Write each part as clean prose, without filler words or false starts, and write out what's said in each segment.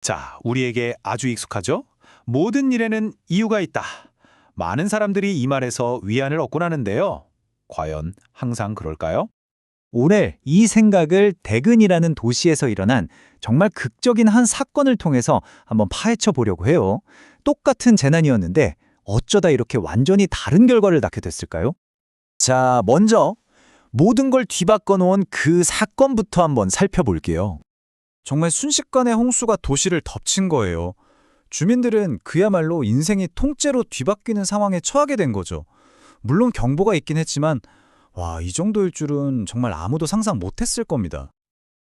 자, 우리에게 아주 익숙하죠? 모든 일에는 이유가 있다. 많은 사람들이 이 말에서 위안을 얻곤 하는데요. 과연 항상 그럴까요? 오늘 이 생각을 대근이라는 도시에서 일어난 정말 극적인 한 사건을 통해서 한번 파헤쳐 보려고 해요. 똑같은 재난이었는데 어쩌다 이렇게 완전히 다른 결과를 낳게 됐을까요? 자, 먼저 모든 걸 뒤바꿔 놓은 그 사건부터 한번 살펴볼게요. 정말 순식간에 홍수가 도시를 덮친 거예요. 주민들은 그야말로 인생이 통째로 뒤바뀌는 상황에 처하게 된 거죠. 물론 경보가 있긴 했지만 와, 이 정도일 줄은 정말 아무도 상상 못했을 겁니다.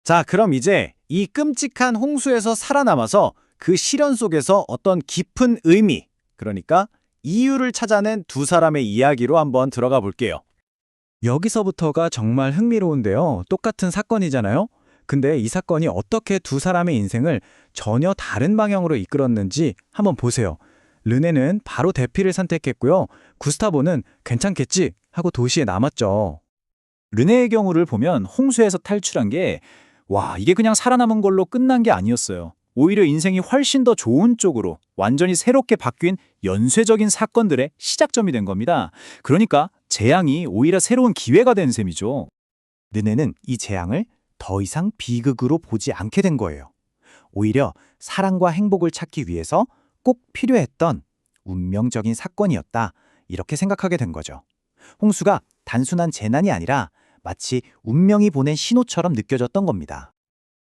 자, 그럼 이제 이 끔찍한 홍수에서 살아남아서 그 시련 속에서 어떤 깊은 의미, 그러니까 이유를 찾아낸 두 사람의 이야기로 한번 들어가 볼게요. 여기서부터가 정말 흥미로운데요. 똑같은 사건이잖아요. 근데 이 사건이 어떻게 두 사람의 인생을 전혀 다른 방향으로 이끌었는지 한번 보세요. 르네는 바로 대피를 선택했고요. 구스타보는 괜찮겠지 하고 도시에 남았죠. 르네의 경우를 보면 홍수에서 탈출한 게 이게 그냥 살아남은 걸로 끝난 게 아니었어요. 오히려 인생이 훨씬 더 좋은 쪽으로 완전히 새롭게 바뀐 연쇄적인 사건들의 시작점이 된 겁니다. 그러니까 재앙이 오히려 새로운 기회가 된 셈이죠. 르네는 이 재앙을 더 이상 비극으로 보지 않게 된 거예요. 오히려 사랑과 행복을 찾기 위해서 꼭 필요했던 운명적인 사건이었다. 이렇게 생각하게 된 거죠. 홍수가 단순한 재난이 아니라 마치 운명이 보낸 신호처럼 느껴졌던 겁니다.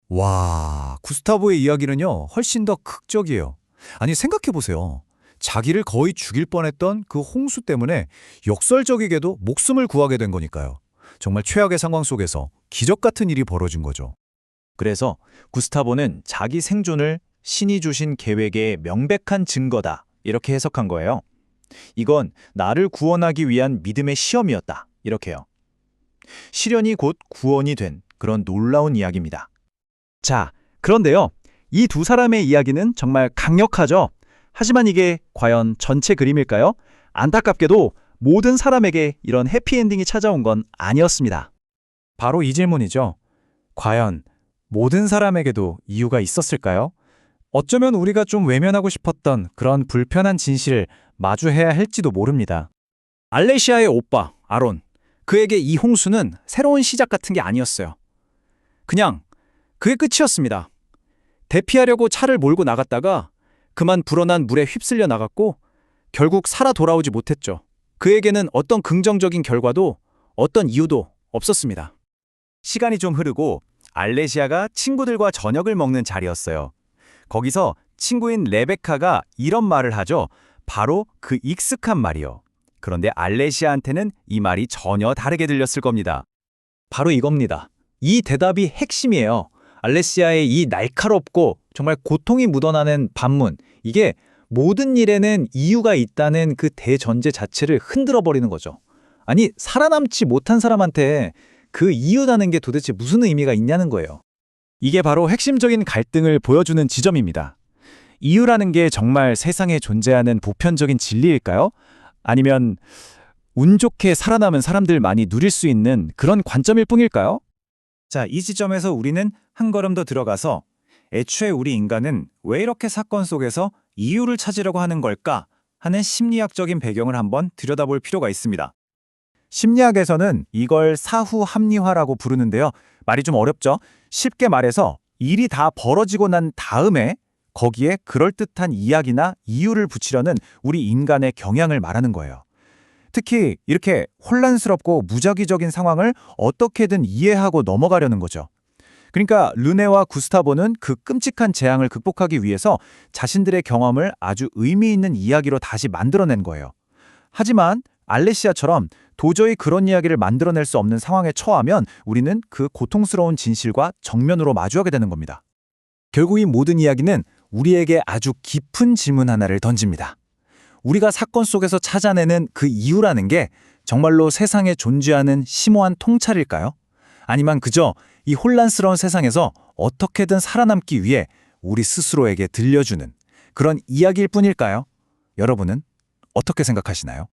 와, 구스타보의 이야기는요, 훨씬 더 극적이에요. 아니, 생각해보세요. 자기를 거의 죽일 뻔했던 그 홍수 때문에 역설적이게도 목숨을 구하게 된 거니까요. 정말 최악의 상황 속에서 기적 같은 일이 벌어진 거죠. 그래서 구스타보는 자기 생존을 신이 주신 계획의 명백한 증거다. 이렇게 해석한 거예요. 이건 나를 구원하기 위한 믿음의 시험이었다. 이렇게요. 시련이 곧 구원이 된 그런 놀라운 이야기입니다. 자, 그런데요. 이 두 사람의 이야기는 정말 강력하죠. 하지만 이게 과연 전체 그림일까요? 안타깝게도 모든 사람에게 이런 해피엔딩이 찾아온 건 아니었습니다. 바로 이 질문이죠. 과연 모든 사람에게도 이유가 있었을까요? 어쩌면 우리가 좀 외면하고 싶었던 그런 불편한 진실을 마주해야 할지도 모릅니다. 알레시아의 오빠, 아론. 그에게 이 홍수는 새로운 시작 같은 게 아니었어요. 그냥 그게 끝이었습니다. 대피하려고 차를 몰고 나갔다가 그만 불어난 물에 휩쓸려 나갔고 결국 살아 돌아오지 못했죠. 그에게는 어떤 긍정적인 결과도 어떤 이유도 없었습니다. 시간이 좀 흐르고 알레시아가 친구들과 저녁을 먹는 자리였어요. 거기서 친구인 레베카가 이런 말을 하죠. 바로 그 익숙한 말이요. 그런데 알레시아한테는 이 말이 전혀 다르게 들렸을 겁니다. 바로 이겁니다. 이 대답이 핵심이에요. 알레시아의 이 날카롭고 정말 고통이 묻어나는 반문. 이게 모든 일에는 이유가 있다는 그 대전제 자체를 흔들어 버리는 거죠. 아니, 살아남지 못한 사람한테 그 이유라는 게 도대체 무슨 의미가 있냐는 거예요. 이게 바로 핵심적인 갈등을 보여주는 지점입니다. 이유라는 게 정말 세상에 존재하는 보편적인 진리일까요? 아니면 운 좋게 살아남은 사람들만이 누릴 수 있는 그런 관점일 뿐일까요? 자, 이 지점에서 우리는 한 걸음 더 들어가서 애초에 우리 인간은 왜 이렇게 사건 속에서 이유를 찾으려고 하는 걸까 하는 심리학적인 배경을 한번 들여다볼 필요가 있습니다. 심리학에서는 이걸 사후 합리화라고 부르는데요. 말이 좀 어렵죠? 쉽게 말해서 일이 다 벌어지고 난 다음에 거기에 그럴듯한 이야기나 이유를 붙이려는 우리 인간의 경향을 말하는 거예요. 특히 이렇게 혼란스럽고 무작위적인 상황을 어떻게든 이해하고 넘어가려는 거죠. 그러니까 르네와 구스타보는 그 끔찍한 재앙을 극복하기 위해서 자신들의 경험을 아주 의미 있는 이야기로 다시 만들어낸 거예요. 하지만 알레시아처럼 도저히 그런 이야기를 만들어낼 수 없는 상황에 처하면 우리는 그 고통스러운 진실과 정면으로 마주하게 되는 겁니다. 결국 이 모든 이야기는 우리에게 아주 깊은 질문 하나를 던집니다. 우리가 사건 속에서 찾아내는 그 이유라는 게 정말로 세상에 존재하는 심오한 통찰일까요? 아니면 그저 이 혼란스러운 세상에서 어떻게든 살아남기 위해 우리 스스로에게 들려주는 그런 이야기일 뿐일까요? 여러분은 어떻게 생각하시나요?